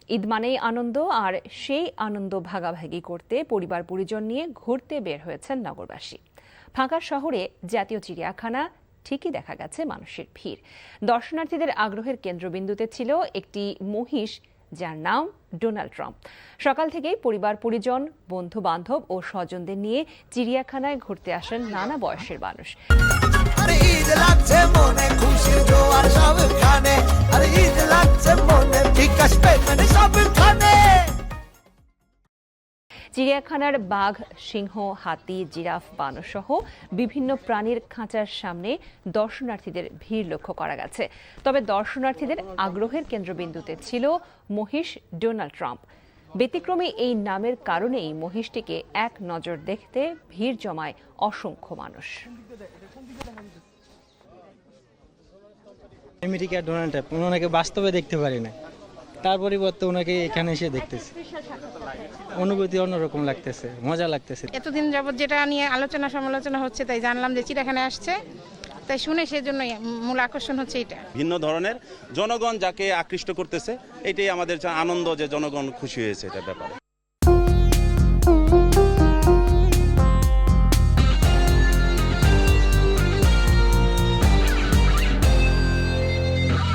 ঈদ মানেই আনন্দ, আর সেই আনন্দ ভাগাভাগি করতে পরিবার পরিজন নিয়ে ঘুরতে বের হয়েছেন নগরবাসী। ফাঁকা শহরে জাতীয় চিড়িয়াখানা ঠিকই দেখা গেছে মানুষের ভিড়। দর্শনার্থীদের আগ্রহের কেন্দ্রবিন্দুতে ছিল একটি মহিষ, যার নাম ডোনাল্ড ট্রাম্প। সকাল থেকেই পরিবার পরিজন, বন্ধু বান্ধব ও স্বজনদের নিয়ে চিড়িয়াখানায় ঘুরতে আসেন নানা বয়সের মানুষ। চিড়িয়াখানার বাঘ, সিংহ, হাতি, জিরাফ, বানর সহ বিভিন্ন প্রাণীর খাঁচার সামনে দর্শনার্থীদের ভিড় লক্ষ্য করা গেছে। তবে দর্শনার্থীদের আগ্রহের কেন্দ্রবিন্দুতে ছিল মহিষ ডোনাল্ড ট্রাম্প। ব্যতিক্রমী এই নামের কারণেই মহিষটিকে এক নজর দেখতে ভিড় জমায় অসংখ্য মানুষ। আমেরিকার ডোনাল্ড ট্রাম্প ওনাকে বাস্তবে দেখতে পারি না, তার পরিবর্তে ওনাকে এখানে এসে দেখতেছি, অনুভূতি অন্যরকম লাগতেছে, মজা লাগতেছে। এতদিন যাবত যেটা নিয়ে আলোচনা সমালোচনা হচ্ছে, তাই জানলাম যে চিড়িয়াখানায় আসছে, তাই শুনে সেজন্য মূল আকর্ষণ হচ্ছে এটা। ভিন্ন ধরনের জনগণ যাকে আকৃষ্ট করতেছে, এটাই আমাদের আনন্দ যে জনগণ খুশি হয়েছে এটার ব্যাপারে।